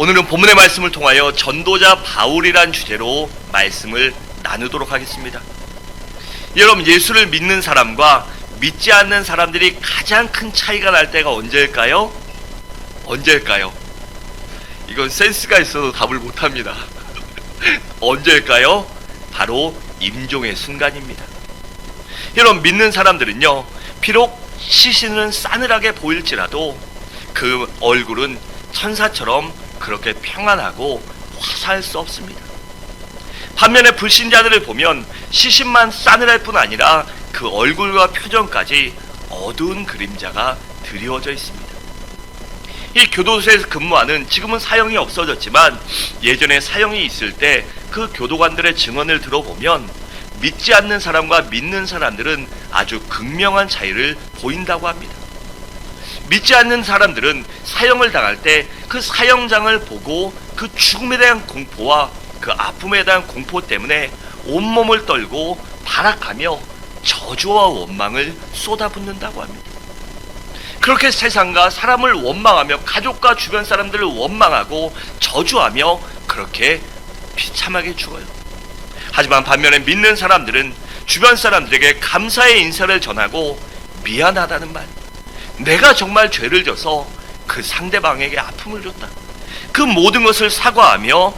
오늘은 본문의 말씀을 통하여 전도자 바울이란 주제로 말씀을 나누도록 하겠습니다. 여러분, 예수를 믿는 사람과 믿지 않는 사람들이 가장 큰 차이가 날 때가 언제일까요? 이건 센스가 있어도 답을 못합니다. 언제일까요? 바로 임종의 순간입니다. 여러분, 믿는 사람들은요, 비록 시신은 싸늘하게 보일지라도 그 얼굴은 천사처럼 그렇게 평안하고 화사할 수 없습니다. 반면에 불신자들을 보면 시신만 싸늘할 뿐 아니라 그 얼굴과 표정까지 어두운 그림자가 드리워져 있습니다. 이 교도소에서 근무하는, 지금은 사형이 없어졌지만 예전에 사형이 있을 때 그 교도관들의 증언을 들어보면 믿지 않는 사람과 믿는 사람들은 아주 극명한 차이를 보인다고 합니다. 믿지 않는 사람들은 사형을 당할 때 그 사형장을 보고 그 죽음에 대한 공포와 그 아픔에 대한 공포 때문에 온몸을 떨고 발악하며 저주와 원망을 쏟아붓는다고 합니다. 그렇게 세상과 사람을 원망하며 가족과 주변 사람들을 원망하고 저주하며 그렇게 비참하게 죽어요. 하지만 반면에 믿는 사람들은 주변 사람들에게 감사의 인사를 전하고 미안하다는 말, 내가 정말 죄를 져서 그 상대방에게 아픔을 줬다, 그 모든 것을 사과하며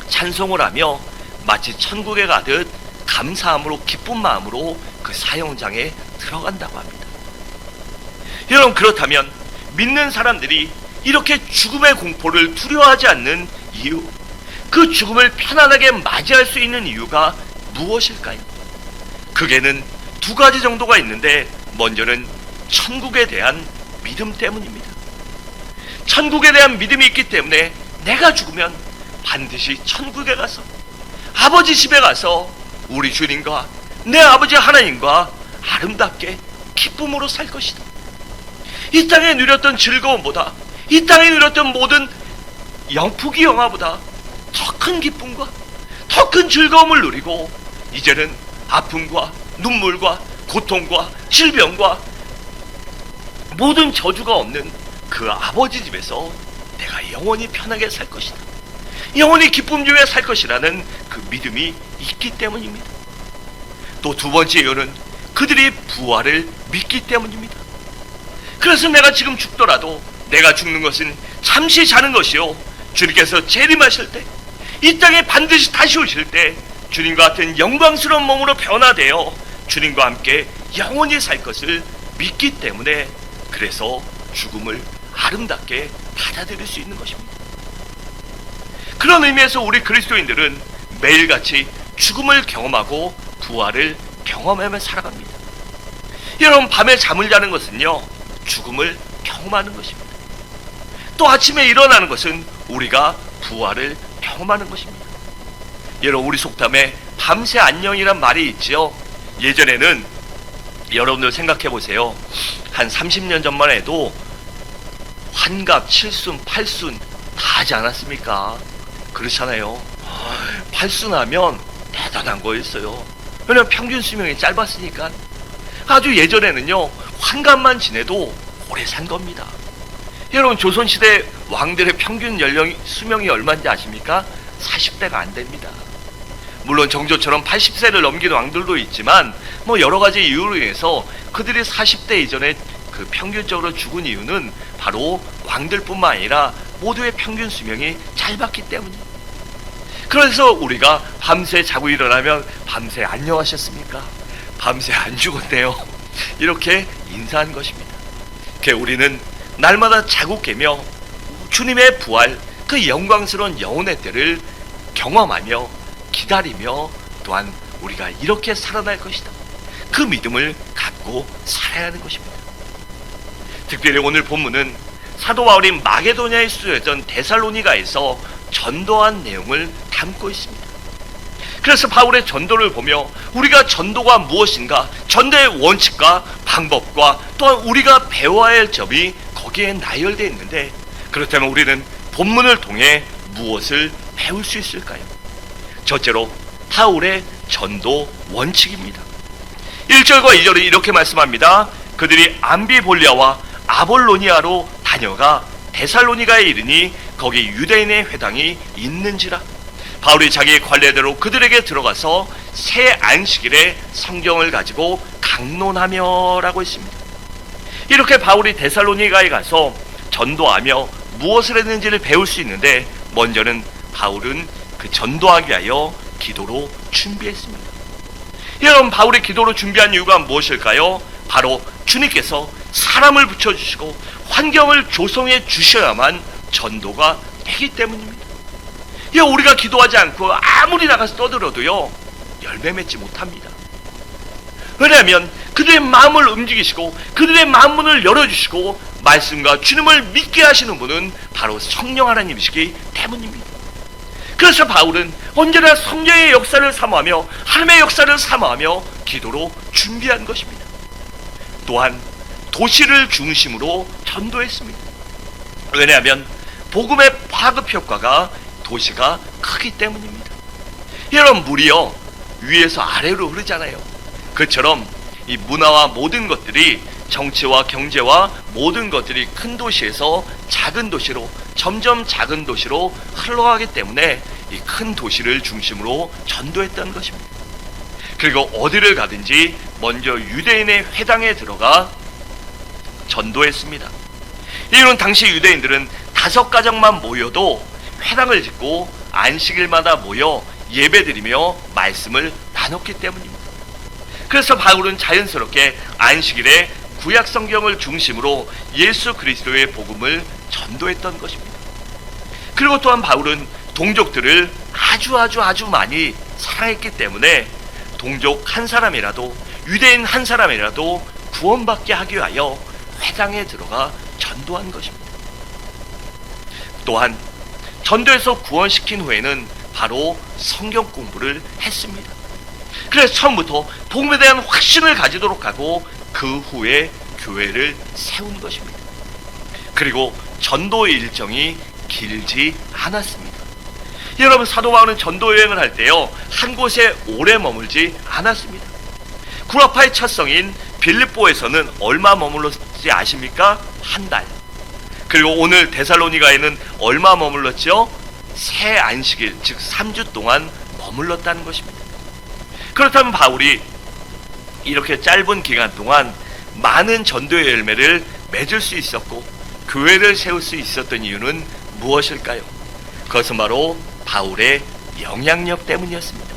찬송을 하며 마치 천국에 가듯 감사함으로 기쁜 마음으로 그 사형장에 들어간다고 합니다. 여러분, 그렇다면 믿는 사람들이 이렇게 죽음의 공포를 두려워하지 않는 이유, 그 죽음을 편안하게 맞이할 수 있는 이유가 무엇일까요? 그게는 두 가지 정도가 있는데, 먼저는 천국에 대한 믿음 때문입니다. 천국에 대한 믿음이 있기 때문에 내가 죽으면 반드시 천국에 가서 아버지 집에 가서 우리 주님과 내 아버지 하나님과 아름답게 기쁨으로 살 것이다. 이 땅에 누렸던 즐거움보다, 이 땅에 누렸던 모든 영풍기 영화보다 더 큰 기쁨과 더 큰 즐거움을 누리고, 이제는 아픔과 눈물과 고통과 질병과 모든 저주가 없는 그 아버지 집에서 내가 영원히 편하게 살 것이다, 영원히 기쁨 중에 살 것이라는 그 믿음이 있기 때문입니다. 또 두 번째 이유는 그들이 부활을 믿기 때문입니다. 그래서 내가 지금 죽더라도 내가 죽는 것은 잠시 자는 것이요, 주님께서 재림하실 때, 이 땅에 반드시 다시 오실 때 주님과 같은 영광스러운 몸으로 변화되어 주님과 함께 영원히 살 것을 믿기 때문에, 그래서 죽음을 아름답게 받아들일 수 있는 것입니다. 그런 의미에서 우리 그리스도인들은 매일같이 죽음을 경험하고 부활을 경험하며 살아갑니다. 여러분, 밤에 잠을 자는 것은요, 죽음을 경험하는 것입니다. 또 아침에 일어나는 것은 우리가 부활을 경험하는 것입니다. 여러분, 우리 속담에 밤새 안녕이란 말이 있지요. 예전에는 여러분들 생각해 보세요. 한 30년 전만 해도 환갑, 칠순, 팔순 다 하지 않았습니까? 그렇잖아요. 팔순 하면 대단한 거였어요. 왜냐면 평균 수명이 짧았으니까. 아주 예전에는요, 환갑만 지내도 오래 산 겁니다. 여러분, 조선시대 왕들의 평균 수명이 얼마인지 아십니까? 40대가 안 됩니다. 물론 정조처럼 80세를 넘긴 왕들도 있지만 여러 가지 이유로 인해서 그들이 40대 이전에 그 평균적으로 죽은 이유는 바로 왕들뿐만 아니라 모두의 평균 수명이 짧았기 때문이에요. 그래서 우리가 밤새 자고 일어나면 밤새 안녕하셨습니까? 밤새 안 죽었네요. 이렇게 인사한 것입니다. 우리는 날마다 자고 깨며 주님의 부활, 그 영광스러운 영혼의 때를 경험하며 기다리며, 또한 우리가 이렇게 살아날 것이다, 그 믿음을 갖고 살아야 하는 것입니다. 특별히 오늘 본문은 사도 바울이 마게도냐에 수도였던 데살로니가에서 전도한 내용을 담고 있습니다. 그래서 바울의 전도를 보며 우리가 전도가 무엇인가, 전도의 원칙과 방법과 또한 우리가 배워야 할 점이 거기에 나열되어 있는데, 그렇다면 우리는 본문을 통해 무엇을 배울 수 있을까요? 첫째로 바울의 전도 원칙입니다. 1절과 2절은 이렇게 말씀합니다. 그들이 암비볼리아와 아볼로니아로 다녀가 데살로니가에 이르니 거기 유대인의 회당이 있는지라. 바울이 자기의 관례대로 그들에게 들어가서 새 안식일에 성경을 가지고 강론하며 라고 했습니다. 이렇게 바울이 데살로니가에 가서 전도하며 무엇을 했는지를 배울 수 있는데, 먼저는 바울은 그 전도하기 위하여 기도로 준비했습니다. 여러분, 바울이 기도로 준비한 이유가 무엇일까요? 바로 주님께서 사람을 붙여주시고 환경을 조성해 주셔야만 전도가 되기 때문입니다. 우리가 기도하지 않고 아무리 나가서 떠들어도요, 열매 맺지 못합니다. 왜냐하면 그들의 마음을 움직이시고 그들의 마음문을 열어주시고 말씀과 주님을 믿게 하시는 분은 바로 성령 하나님이시기 때문입니다. 그래서 바울은 언제나 성령의 역사를 사모하며 하나님의 역사를 사모하며 기도로 준비한 것입니다. 또한 도시를 중심으로 전도했습니다. 왜냐하면 복음의 파급 효과가 도시가 크기 때문입니다. 여러분, 물이요 위에서 아래로 흐르잖아요. 그처럼 이 문화와 모든 것들이, 정치와 경제와 모든 것들이 큰 도시에서 작은 도시로, 점점 작은 도시로 흘러가기 때문에 이 큰 도시를 중심으로 전도했던 것입니다. 그리고 어디를 가든지 먼저 유대인의 회당에 들어가 전도했습니다. 이유는 당시 유대인들은 5가정만 모여도 회당을 짓고 안식일마다 모여 예배드리며 말씀을 나눴기 때문입니다. 그래서 바울은 자연스럽게 안식일에 구약 성경을 중심으로 예수 그리스도의 복음을 전도했던 것입니다. 그리고 또한 바울은 동족들을 아주 많이 사랑했기 때문에 동족 한 사람이라도, 유대인 한 사람이라도 구원받게 하기 위하여 회당에 들어가 전도한 것입니다. 또한 전도에서 구원시킨 후에는 바로 성경 공부를 했습니다. 그래서 처음부터 복음에 대한 확신을 가지도록 하고 그 후에 교회를 세운 것입니다. 그리고 전도 일정이 길지 않았습니다. 여러분, 사도 바울은 전도 여행을 할 때요, 한 곳에 오래 머물지 않았습니다. 구라파의 첫 성인 빌립보에서는 얼마 머물렀지 아십니까? 한 달. 그리고 오늘 데살로니가에는 얼마 머물렀죠? 새 안식일, 즉 3주 동안 머물렀다는 것입니다. 그렇다면 바울이 이렇게 짧은 기간 동안 많은 전도의 열매를 맺을 수 있었고 교회를 세울 수 있었던 이유는 무엇일까요? 그것은 바로 바울의 영향력 때문이었습니다.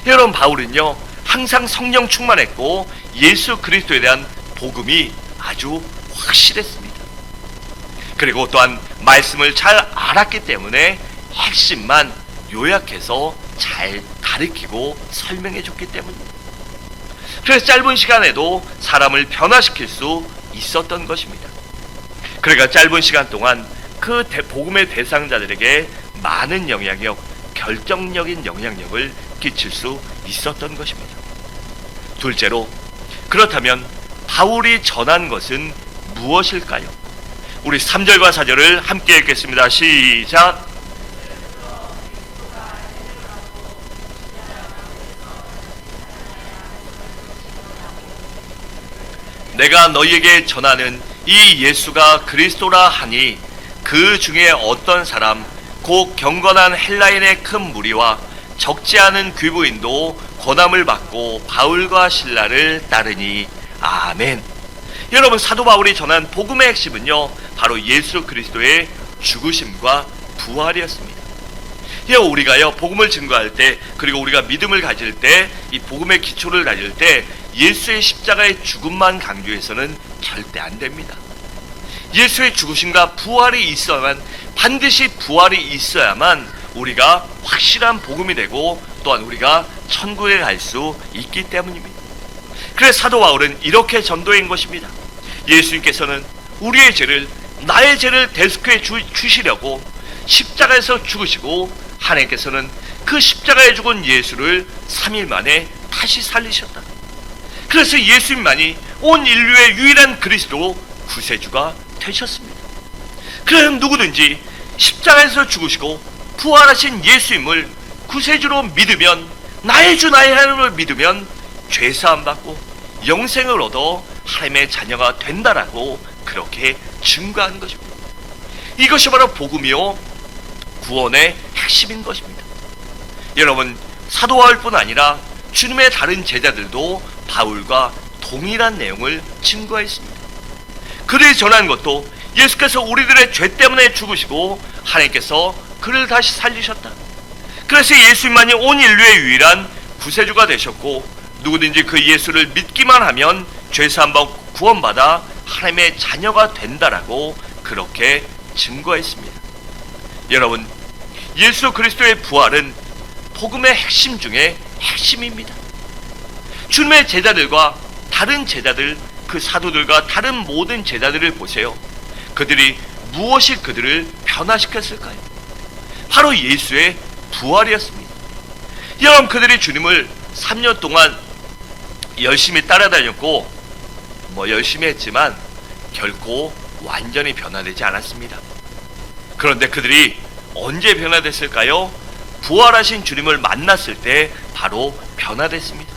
여러분, 바울은요 항상 성령 충만했고 예수 그리스도에 대한 복음이 아주 확실했습니다. 그리고 또한 말씀을 잘 알았기 때문에 핵심만 요약해서 잘 가르치고 설명해 줬기 때문입니다. 그래서 짧은 시간에도 사람을 변화시킬 수 있었던 것입니다. 그러니까 짧은 시간 동안 그 복음의 대상자들에게 많은 영향력, 결정적인 영향력을 끼칠 수 있었던 것입니다. 둘째로, 그렇다면 바울이 전한 것은 무엇일까요? 우리 3절과 4절을 함께 읽겠습니다. 시작! 내가 너희에게 전하는 이 예수가 그리스도라 하니 그 중에 어떤 사람 곧 경건한 헬라인의 큰 무리와 적지 않은 귀부인도 권함을 받고 바울과 실라를 따르니 아멘. 여러분, 사도 바울이 전한 복음의 핵심은요 바로 예수 그리스도의 죽으심과 부활이었습니다. 우리가요 복음을 증거할 때, 그리고 우리가 믿음을 가질 때, 이 복음의 기초를 가질 때 예수의 십자가의 죽음만 강조해서는 절대 안 됩니다. 예수의 죽으심과 부활이 있어야만, 반드시 부활이 있어야만 우리가 확실한 복음이 되고 또한 우리가 천국에 갈 수 있기 때문입니다. 그래서 사도 바울은 이렇게 전도한 것입니다. 예수님께서는 우리의 죄를, 나의 죄를 대속해 주시려고 십자가에서 죽으시고 하나님께서는 그 십자가에 죽은 예수를 3일 만에 다시 살리셨다. 그래서 예수님만이 온 인류의 유일한 그리스도 구세주가 되셨습니다. 그래서 누구든지 십자가에서 죽으시고 부활하신 예수님을 구세주로 믿으면, 나의 주 나의 하나님을 믿으면 죄사함 받고 영생을 얻어 하나님의 자녀가 된다라고 그렇게 증거한 것입니다. 이것이 바로 복음이요 구원의 핵심인 것입니다. 여러분, 사도 바울뿐 아니라 주님의 다른 제자들도 바울과 동일한 내용을 증거했습니다. 그들이 전한 것도 예수께서 우리들의 죄 때문에 죽으시고 하나님께서 그를 다시 살리셨다. 그래서 예수님만이 온 인류의 유일한 구세주가 되셨고 누구든지 그 예수를 믿기만 하면 죄사함 구원받아 하나님의 자녀가 된다라고 그렇게 증거했습니다. 여러분, 예수 그리스도의 부활은 복음의 핵심 중에 핵심입니다. 주님의 제자들과 다른 제자들, 그 사도들과 다른 모든 제자들을 보세요. 그들이 무엇이 그들을 변화시켰을까요? 바로 예수의 부활이었습니다. 여러분, 그들이 주님을 3년 동안 열심히 따라다녔고 열심히 했지만 결코 완전히 변화되지 않았습니다. 그런데 그들이 언제 변화됐을까요? 부활하신 주님을 만났을 때 바로 변화됐습니다.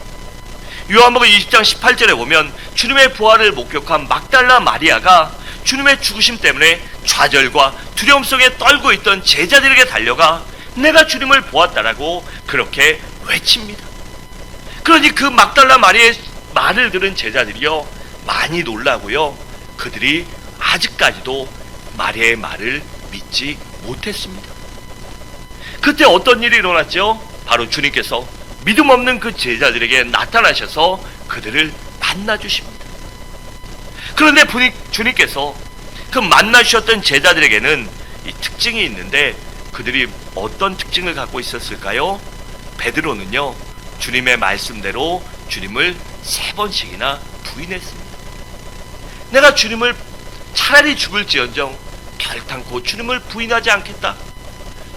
요한복음 20장 18절에 보면 주님의 부활을 목격한 막달라 마리아가 주님의 죽으심 때문에 좌절과 두려움 속에 떨고 있던 제자들에게 달려가 내가 주님을 보았다라고 그렇게 외칩니다. 그러니 그 막달라 마리아의 말을 들은 제자들이요 많이 놀라고요, 그들이 아직까지도 마리아의 말을 믿지 못했습니다. 그때 어떤 일이 일어났죠? 바로 주님께서 믿음 없는 그 제자들에게 나타나셔서 그들을 만나주십니다. 그런데 주님께서 그 만나주셨던 제자들에게는 이 특징이 있는데 그들이 어떤 특징을 갖고 있었을까요? 베드로는요 주님의 말씀대로 주님을 3번씩이나 부인했습니다. 내가 주님을 차라리 죽을지언정 결단코 주님을 부인하지 않겠다,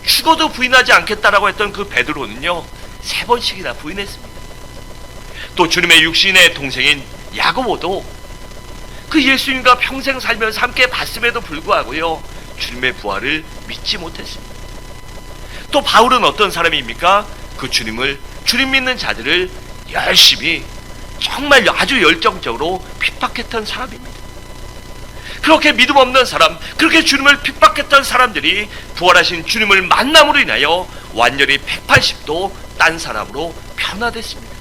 죽어도 부인하지 않겠다라고 했던 그 베드로는요 3번씩이나 부인했습니다. 또 주님의 육신의 동생인 야고보도 그 예수님과 평생 살면서 함께 봤음에도 불구하고요 주님의 부활을 믿지 못했습니다. 또 바울은 어떤 사람입니까? 그 주님 믿는 자들을 열심히 정말 아주 열정적으로 핍박했던 사람입니다. 그렇게 믿음 없는 사람, 그렇게 주님을 핍박했던 사람들이 부활하신 주님을 만남으로 인하여 완전히 180도 딴 사람으로 변화됐습니다.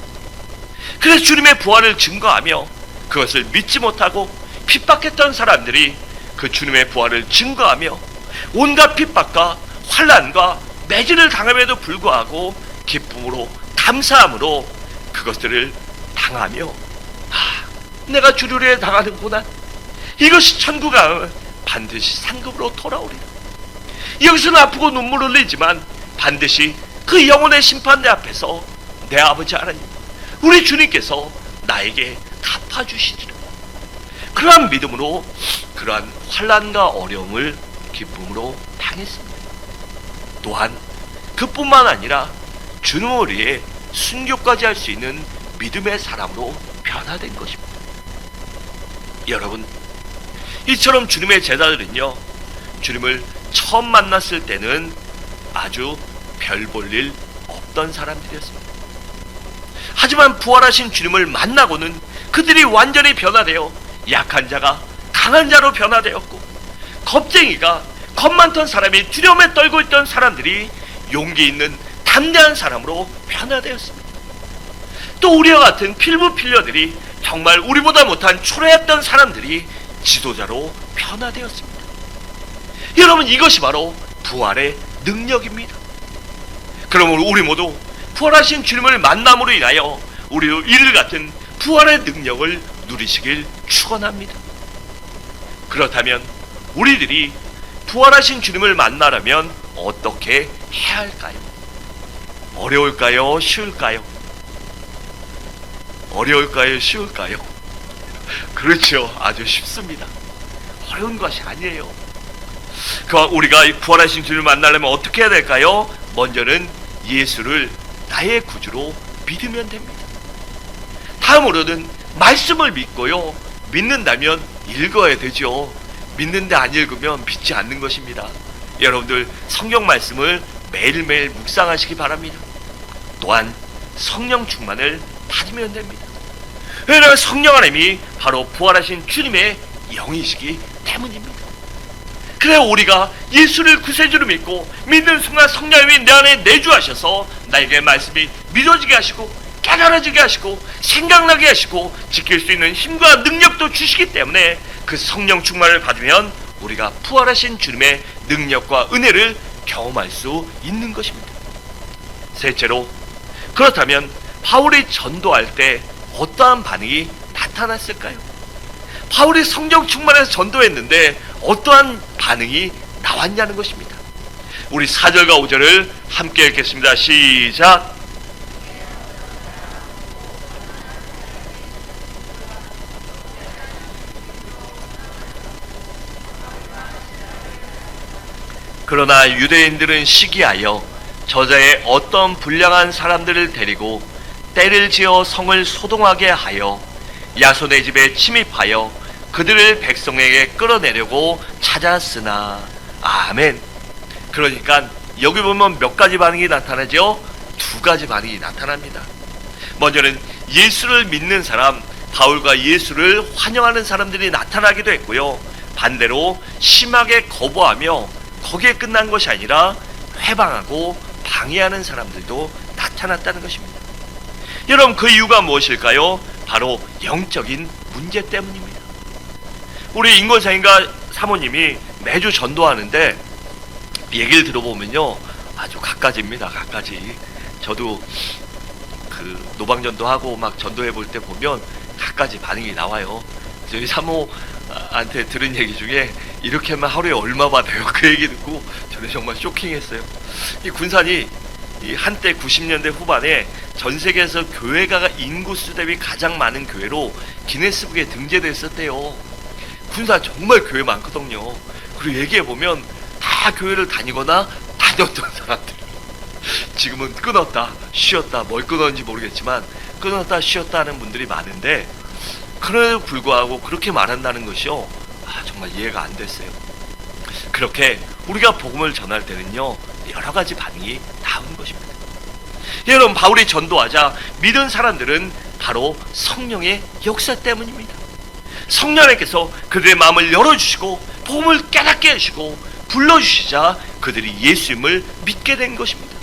그래서 주님의 부활을 증거하며 그것을 믿지 못하고 핍박했던 사람들이 그 주님의 부활을 증거하며 온갖 핍박과 환난과 매질을 당함에도 불구하고 기쁨으로 감사함으로 그것들을 당하며 내가 주를 위해 당하는 고난, 이것이 천국아 반드시 상급으로 돌아오리라. 여기서는 아프고 눈물 흘리지만 반드시 그 영혼의 심판대 앞에서 내 아버지 하나님, 우리 주님께서 나에게 갚아주시리라. 그러한 믿음으로 그러한 환난과 어려움을 기쁨으로 당했습니다. 또한 그뿐만 아니라 주님을 위해 순교까지 할 수 있는 믿음의 사람으로 변화된 것입니다. 여러분, 이처럼 주님의 제자들은요 주님을 처음 만났을 때는 아주 별 볼 일 없던 사람들이었습니다. 하지만 부활하신 주님을 만나고는 그들이 완전히 변화되어 약한 자가 강한 자로 변화되었고, 겁쟁이가 겁 많던 사람이 두려움에 떨고 있던 사람들이 용기 있는 담대한 사람으로 변화되었습니다. 또 우리와 같은 필부필녀들이 정말 우리보다 못한 초라했던 사람들이 지도자로 변화되었습니다. 여러분, 이것이 바로 부활의 능력입니다. 그러므로 우리 모두 부활하신 주님을 만남으로 인하여 우리도 이를 같은 부활의 능력을 누리시길 축원합니다. 그렇다면 우리들이 부활하신 주님을 만나려면 어떻게 해야 할까요? 어려울까요? 쉬울까요? 어려울까요? 쉬울까요? 그렇죠. 아주 쉽습니다. 어려운 것이 아니에요. 우리가 부활하신 주님을 만나려면 어떻게 해야 될까요? 먼저는 예수를 나의 구주로 믿으면 됩니다. 다음으로는 말씀을 믿고요, 믿는다면 읽어야 되죠. 믿는데 안 읽으면 믿지 않는 것입니다. 여러분들 성경 말씀을 매일매일 묵상하시기 바랍니다. 또한 성령 충만을 받으면 됩니다. 왜냐하면 성령 하나님이 바로 부활하신 주님의 영이시기 때문입니다. 그래 우리가 예수를 구세주로 믿고 믿는 순간 성령님이 내 안에 내주하셔서 나에게 말씀이 믿어지게 하시고 깨달아지게 하시고 생각나게 하시고 지킬 수 있는 힘과 능력도 주시기 때문에 그 성령 충만을 받으면 우리가 부활하신 주님의 능력과 은혜를 경험할 수 있는 것입니다. 셋째로, 그렇다면 바울이 전도할 때 어떠한 반응이 나타났을까요? 바울이 성령 충만해서 전도했는데 어떠한 반응이 나왔냐는 것입니다. 우리 4절과 5절을 함께 읽겠습니다. 시작. 그러나 유대인들은 시기하여 저자의 어떤 불량한 사람들을 데리고 때를 지어 성을 소동하게 하여 야손의 집에 침입하여 그들을 백성에게 끌어내려고 찾았으나. 아멘. 그러니까 여기 보면 몇 가지 반응이 나타나죠? 두 가지 반응이 나타납니다. 먼저는 예수를 믿는 사람, 바울과 예수를 환영하는 사람들이 나타나기도 했고요, 반대로 심하게 거부하며 거기에 끝난 것이 아니라 회방하고 방해하는 사람들도 나타났다는 것입니다. 여러분, 그 이유가 무엇일까요? 바로 영적인 문제 때문입니다. 우리 인권사님과 사모님이 매주 전도하는데 얘기를 들어보면요, 아주 갖가지입니다. 갖가지. 저도 그 노방전도하고 막 전도해 볼 때 보면 갖가지 반응이 나와요. 저희 사모한테 들은 얘기 중에 이렇게만 하루에 얼마 받아요? 그 얘기 듣고 저는 정말 쇼킹했어요. 이 군산이 이 한때 90년대 후반에 전 세계에서 교회가 인구수 대비 가장 많은 교회로 기네스북에 등재됐었대요. 군산 정말 교회 많거든요. 그리고 얘기해보면 다 교회를 다니거나 다녔던 사람들. 지금은 끊었다, 쉬었다, 뭘 끊었는지 모르겠지만 끊었다, 쉬었다 하는 분들이 많은데, 그럼에도 불구하고 그렇게 말한다는 것이요, 정말 이해가 안 됐어요. 그렇게 우리가 복음을 전할 때는요, 여러 가지 반응이 나오는 것입니다. 여러분, 바울이 전도하자 믿은 사람들은 바로 성령의 역사 때문입니다. 성령님께서 그들의 마음을 열어주시고 복음을 깨닫게 하시고 불러주시자 그들이 예수님을 믿게 된 것입니다.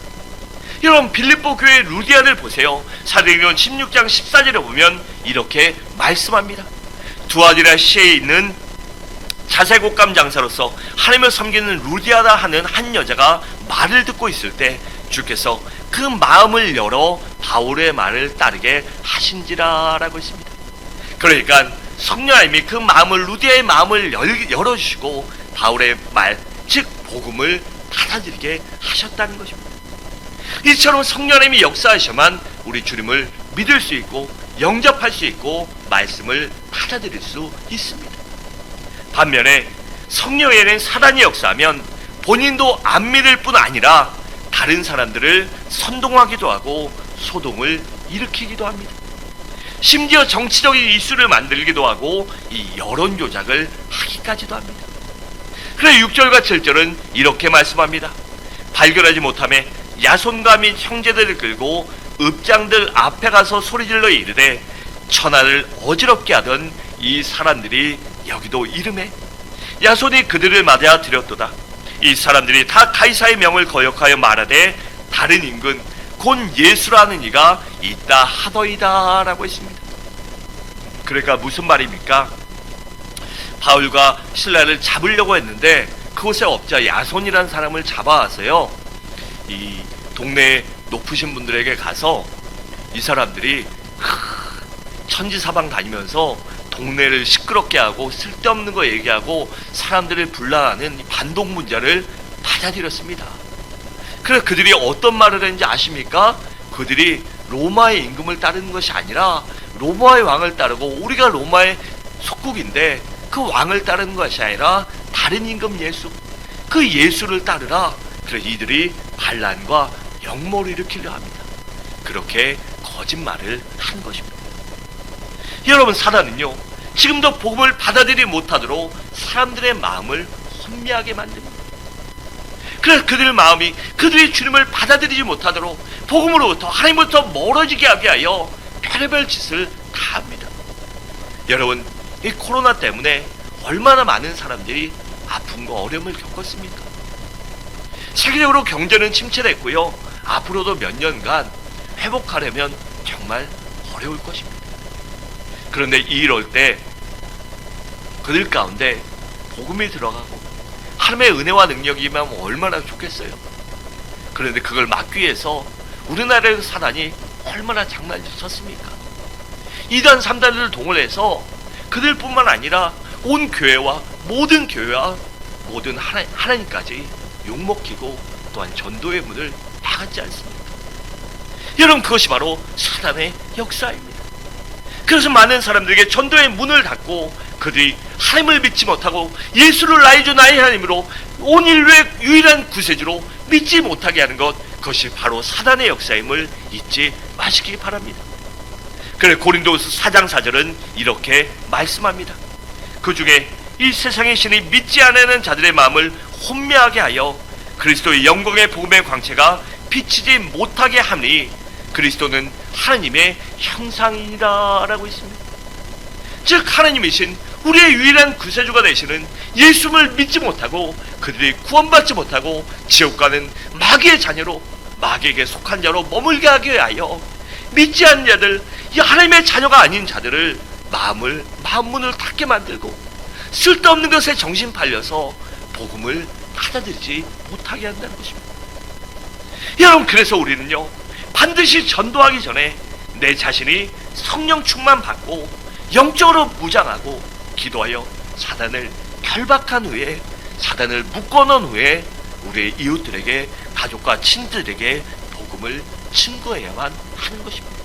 여러분, 빌립보 교회 루디아를 보세요. 사도행전 16장 14절에 보면 이렇게 말씀합니다. 두아디라시에 있는 자세곡감 장사로서 하나님을 섬기는 루디아다 하는 한 여자가 말을 듣고 있을 때 주께서 그 마음을 열어 바울의 말을 따르게 하신지라 라고 했습니다. 그러니까 성령님이 그 마음을, 루디아의 마음을 열어주시고 바울의 말, 즉 복음을 받아들이게 하셨다는 것입니다. 이처럼 성령님이 역사하셔만 우리 주님을 믿을 수 있고 영접할 수 있고 말씀을 받아들일 수 있습니다. 반면에 성령에는 사단이 역사하면 본인도 안 믿을 뿐 아니라 다른 사람들을 선동하기도 하고 소동을 일으키기도 합니다. 심지어 정치적인 이슈를 만들기도 하고 이 여론 조작을 하기까지도 합니다. 그래 6절과 7절은 이렇게 말씀합니다. 발견하지 못하며 야손과 및 형제들을 끌고 읍장들 앞에 가서 소리질러 이르되 천하를 어지럽게 하던 이 사람들이 여기도 이름에 야손이 그들을 맞아 들였도다. 이 사람들이 다 가이사의 명을 거역하여 말하되 다른 임금 곧 예수라는 이가 있다 하더이다 라고 했습니다. 그러니까 무슨 말입니까? 바울과 실라를 잡으려고 했는데 그곳에 없자 야손이라는 사람을 잡아와서요, 이 동네 높으신 분들에게 가서 이 사람들이 천지사방 다니면서 동네를 시끄럽게 하고 쓸데없는 거 얘기하고 사람들을 분란하는 반동 문자를 받아들였습니다. 그래서 그들이 어떤 말을 했는지 아십니까? 그들이 로마의 임금을 따르는 것이 아니라 로마의 왕을 따르고, 우리가 로마의 속국인데 그 왕을 따르는 것이 아니라 다른 임금 예수, 그 예수를 따르라. 그래서 이들이 반란과 역모를 일으키려 합니다. 그렇게 거짓말을 한 것입니다. 여러분, 사단은요 지금도 복음을 받아들이지 못하도록 사람들의 마음을 혼미하게 만듭니다. 그래서 그들의 마음이 그들의 주님을 받아들이지 못하도록 복음으로부터, 하나님부터 멀어지게 하게 하여 별의별 짓을 다 합니다. 여러분, 이 코로나 때문에 얼마나 많은 사람들이 아픔과 어려움을 겪었습니까? 세계적으로 경제는 침체됐고요. 앞으로도 몇 년간 회복하려면 정말 어려울 것입니다. 그런데 이럴 때 그들 가운데 복음이 들어가고 하나님의 은혜와 능력이 임하면 얼마나 좋겠어요. 그런데 그걸 막기 위해서 우리나라의 사단이 얼마나 장난을 쳤습니까? 2단 3단을 동원해서 그들뿐만 아니라 온 교회와 모든 하나님까지 욕먹히고 또한 전도의 문을 닫았지 않습니까? 여러분, 그것이 바로 사단의 역사입니다. 그래서 많은 사람들에게 전도의 문을 닫고 그들이 하나님을 믿지 못하고 예수를 나의 주 나의 하나님으로 온 인류의 유일한 구세주로 믿지 못하게 하는 것, 그것이 바로 사단의 역사임을 잊지 마시기 바랍니다. 그래 고린도후서 4장 4절은 이렇게 말씀합니다. 그 중에 이 세상의 신이 믿지 않는 자들의 마음을 혼미하게 하여 그리스도의 영광의 복음의 광채가 비치지 못하게 하니 그리스도는 하나님의 형상이니라 라고 있습니다. 즉 하나님이신 우리의 유일한 구세주가 되시는 예수를 믿지 못하고 그들이 구원받지 못하고 지옥 가는 마귀의 자녀로, 마귀에게 속한 자로 머물게 하게 하여 믿지 않는 자들, 이 하나님의 자녀가 아닌 자들을 마음문을 닫게 만들고 쓸데없는 것에 정신 팔려서 복음을 받아들이지 못하게 한다는 것입니다. 여러분, 그래서 우리는요 반드시 전도하기 전에 내 자신이 성령 충만 받고 영적으로 무장하고 기도하여 사단을 결박한 후에, 사단을 묶어놓은 후에 우리의 이웃들에게, 가족과 친들에게 복음을 증거해야만 하는 것입니다.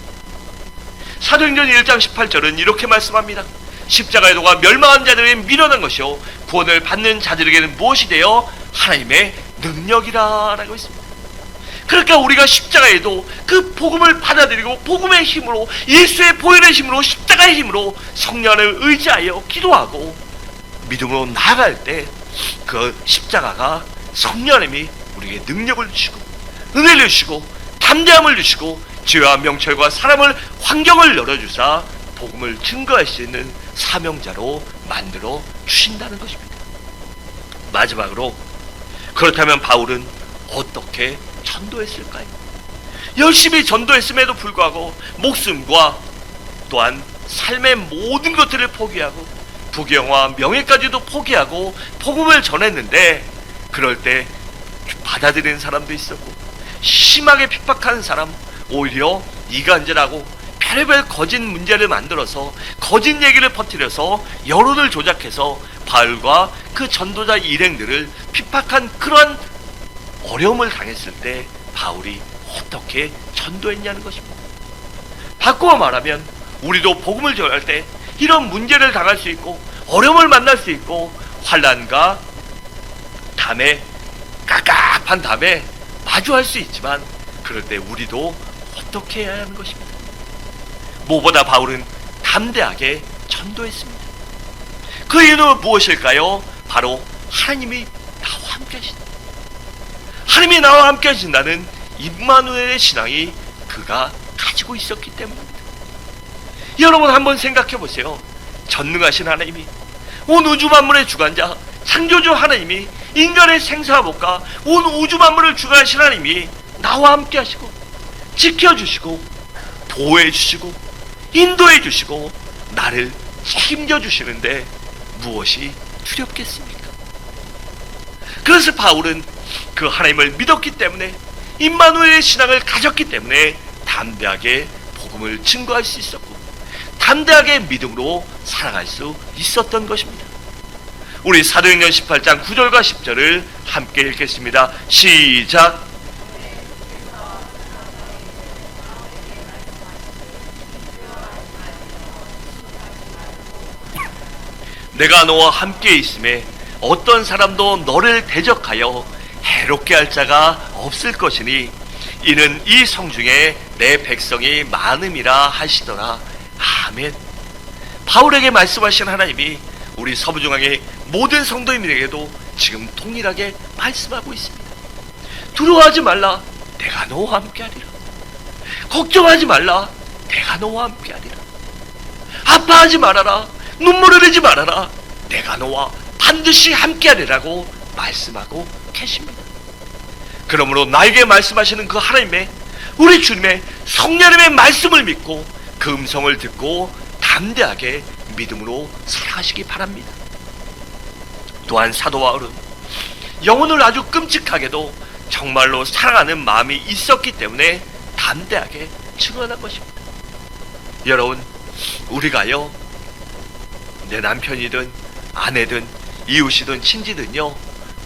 사도행전 1장 18절은 이렇게 말씀합니다. 십자가의 도가 멸망한 자들에게 미련한 것이요 구원을 받는 자들에게는 무엇이 되어 하나님의 능력이라 라고 했습니다. 그러니까 우리가 십자가에도 그 복음을 받아들이고 복음의 힘으로, 예수의 보혈의 힘으로, 십자가의 힘으로 성령을 의지하여 기도하고 믿음으로 나아갈 때 그 십자가가 성령님이 우리에게 능력을 주시고 은혜를 주시고 담대함을 주시고 지혜와 명철과 사람을 환경을 열어주사 복음을 증거할 수 있는 사명자로 만들어 주신다는 것입니다. 마지막으로, 그렇다면 바울은 어떻게 전도했을까요? 열심히 전도했음에도 불구하고 목숨과 또한 삶의 모든 것들을 포기하고 부경과 명예까지도 포기하고 복음을 전했는데, 그럴 때 받아들이는 사람도 있었고 심하게 핍박하는 사람, 오히려 이간질하고 별의별 거짓 문제를 만들어서 거짓 얘기를 퍼뜨려서 여론을 조작해서 바울과 그 전도자 일행들을 핍박한 그런 어려움을 당했을 때 바울이 어떻게 전도했냐는 것입니다. 바꾸어 말하면 우리도 복음을 전할 때 이런 문제를 당할 수 있고 어려움을 만날 수 있고 환난과 담에 깝깝한 담에 마주할 수 있지만, 그럴 때 우리도 어떻게 해야 하는 것입니다. 무엇보다 바울은 담대하게 전도했습니다. 그 이유는 무엇일까요? 바로 하나님이 나와 함께 하신다. 하나님이 나와 함께 하신다는 임마누엘의 신앙이 그가 가지고 있었기 때문입니다. 여러분, 한번 생각해 보세요. 전능하신 하나님이, 온 우주 만물의 주관자 창조주 하나님이, 인간의 생사복과 온 우주 만물을 주관하신 하나님이 나와 함께 하시고 지켜주시고 보호해 주시고 인도해 주시고 나를 책임져 주시는데 무엇이 두렵겠습니까? 그래서 바울은 그 하나님을 믿었기 때문에, 임마누엘의 신앙을 가졌기 때문에 담대하게 복음을 증거할 수 있었고 담대하게 믿음으로 살아갈 수 있었던 것입니다. 우리 사도행전 18장 9절과 10절을 함께 읽겠습니다. 시작. 내가 너와 함께 있음에 어떤 사람도 너를 대적하여 해롭게 할 자가 없을 것이니 이는 이 성중에 내 백성이 많음이라 하시더라. 아멘. 바울에게 말씀하신 하나님이 우리 서부중앙의 모든 성도님에게도 지금 동일하게 말씀하고 있습니다. 두려워하지 말라, 내가 너와 함께하리라. 걱정하지 말라, 내가 너와 함께하리라. 아파하지 말아라, 눈물을 흘리지 말아라, 내가 너와 반드시 함께하리라고 말씀하고 계십니다. 그러므로 나에게 말씀하시는 그 하나님의, 우리 주님의 성령님의 말씀을 믿고 그 음성을 듣고 담대하게 믿음으로 살아가시기 바랍니다. 또한 사도 바울은 영혼을 아주 끔찍하게도 정말로 사랑하는 마음이 있었기 때문에 담대하게 증언한 것입니다. 여러분, 우리가요, 내 남편이든 아내든 이웃이든 친지든요,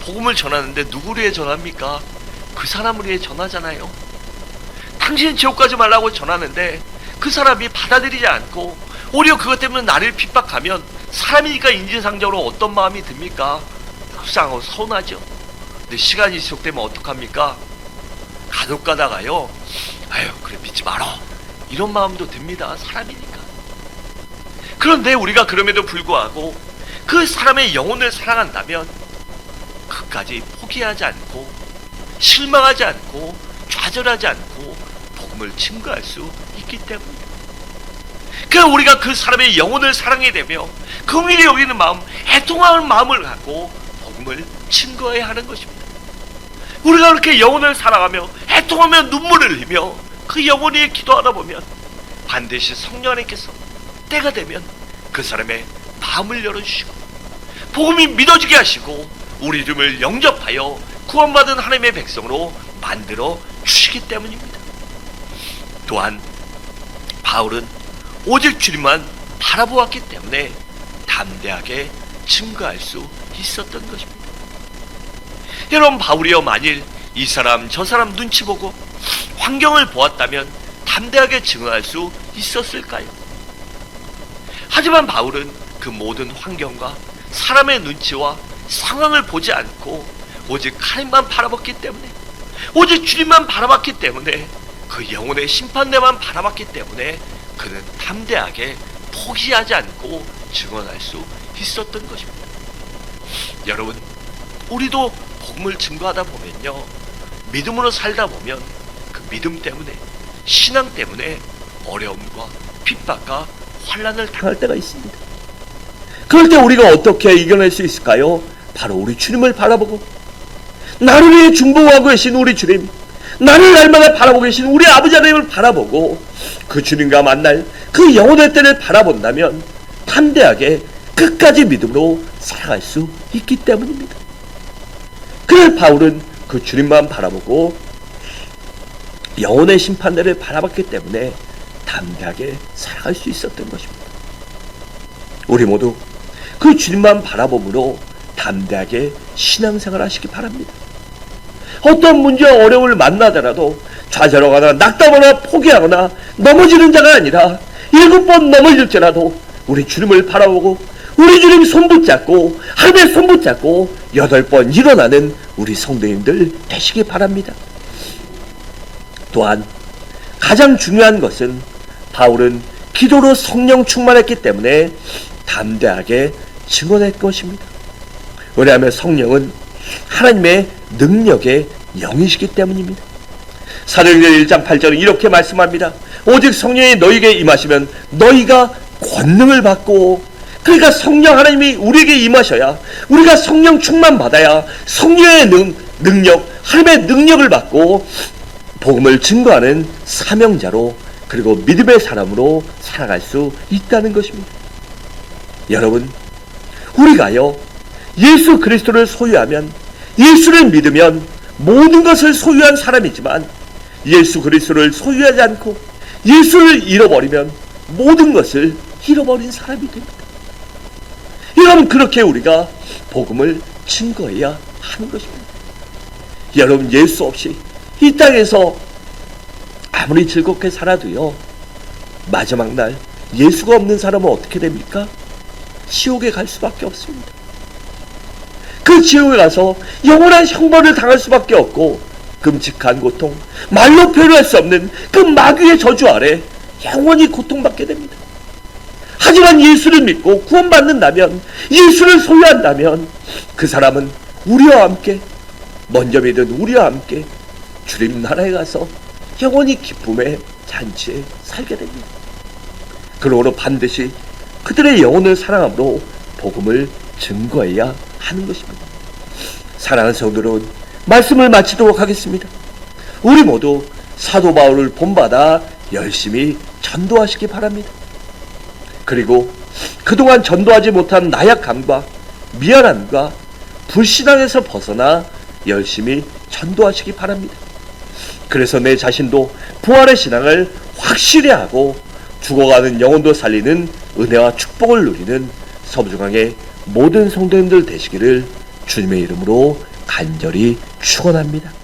복음을 전하는데 누구를 위해 전합니까? 그 사람을 위해 전하잖아요. 당신은 지옥 가지 말라고 전하는데 그 사람이 받아들이지 않고 오히려 그것 때문에 나를 핍박하면 사람이니까 인지상정으로 어떤 마음이 듭니까? 불쌍하고 서운하죠. 근데 시간이 지속되면 어떡합니까? 간혹 가다가요, 아유 그래 믿지 마라, 이런 마음도 듭니다. 사람이니까. 그런데 우리가 그럼에도 불구하고 그 사람의 영혼을 사랑한다면 끝까지 포기하지 않고 실망하지 않고 좌절하지 않고 복음을 증거할 수 있기 때문입니다. 그러니까 우리가 그 사람의 영혼을 사랑해야 되며 긍휼히 여기는 마음, 애통하는 마음을 갖고 복음을 증거해야 하는 것입니다. 우리가 그렇게 영혼을 사랑하며 애통하며 눈물을 흘리며 그 영혼 위에 기도하다 보면 반드시 성령 하나님께서 때가 되면 그 사람의 마음을 열어주시고 복음이 믿어지게 하시고 우리 이름을 영접하여 구원받은 하나님의 백성으로 만들어 주시기 때문입니다. 또한 바울은 오직 주님만 바라보았기 때문에 담대하게 증거할 수 있었던 것입니다. 여러분, 바울이요 만일 이 사람 저 사람 눈치 보고 환경을 보았다면 담대하게 증언할 수 있었을까요? 하지만 바울은 그 모든 환경과 사람의 눈치와 상황을 보지 않고 오직 하나님만 바라봤기 때문에, 오직 주님만 바라봤기 때문에, 그 영혼의 심판대만 바라봤기 때문에 그는 담대하게 포기하지 않고 증언할 수 있었던 것입니다. 여러분, 우리도 복음을 증거하다 보면요, 믿음으로 살다 보면 그 믿음 때문에, 신앙 때문에 어려움과 핍박과 환난을 당할 때가 있습니다. 그럴 때 우리가 어떻게 이겨낼 수 있을까요? 바로 우리 주님을 바라보고, 나를 위해 중보하고 계신 우리 주님, 나를 날마다 바라보고 계신 우리 아버지 하나님을 바라보고 그 주님과 만날 그 영혼의 때를 바라본다면 담대하게 끝까지 믿음으로 살아갈 수 있기 때문입니다. 그래 바울은 그 주님만 바라보고 영혼의 심판대를 바라봤기 때문에 담대하게 살아갈 수 있었던 것입니다. 우리 모두 그 주님만 바라봄으로 담대하게 신앙생활 하시기 바랍니다. 어떤 문제와 어려움을 만나더라도 좌절하거나 낙담하거나 포기하거나 넘어지는 자가 아니라 7번 넘어질지라도 우리 주님을 바라보고 우리 주님 손 붙잡고 하나님의 손 붙잡고 8번 일어나는 우리 성도님들 되시기 바랍니다. 또한 가장 중요한 것은 바울은 기도로 성령 충만했기 때문에 담대하게 증언할 것입니다. 왜냐하면 성령은 하나님의 능력의 영이시기 때문입니다. 사도행전 1장 8절은 이렇게 말씀합니다. 오직 성령이 너희에게 임하시면 너희가 권능을 받고, 그러니까 성령 하나님이 우리에게 임하셔야, 우리가 성령 충만 받아야 성령의 능력, 하나님의 능력을 받고 복음을 증거하는 사명자로, 그리고 믿음의 사람으로 살아갈 수 있다는 것입니다. 여러분, 우리가요 예수 그리스도를 소유하면, 예수를 믿으면 모든 것을 소유한 사람이지만 예수 그리스도를 소유하지 않고 예수를 잃어버리면 모든 것을 잃어버린 사람이 됩니다. 여러분, 그렇게 우리가 복음을 증거해야 하는 것입니다. 여러분, 예수 없이 이 땅에서 아무리 즐겁게 살아도요, 마지막 날 예수가 없는 사람은 어떻게 됩니까? 지옥에 갈 수밖에 없습니다. 그 지옥에 가서 영원한 형벌을 당할 수밖에 없고, 끔찍한 고통, 말로 표현할 수 없는 그 마귀의 저주 아래 영원히 고통받게 됩니다. 하지만 예수를 믿고 구원받는다면, 예수를 소유한다면 그 사람은 우리와 함께, 먼저 믿은 우리와 함께 주님 나라에 가서 영원히 기쁨의 잔치에 살게 됩니다. 그러므로 반드시 그들의 영혼을 사랑함으로 복음을 증거해야 하는 것입니다. 사랑하는 성도 여러분, 말씀을 마치도록 하겠습니다. 우리 모두 사도 바울을 본받아 열심히 전도하시기 바랍니다. 그리고 그동안 전도하지 못한 나약함과 미안함과 불신앙에서 벗어나 열심히 전도하시기 바랍니다. 그래서 내 자신도 부활의 신앙을 확실히 하고 죽어가는 영혼도 살리는 은혜와 축복을 누리는 섬중앙의 모든 성도님들 되시기를 주님의 이름으로 간절히 축원합니다.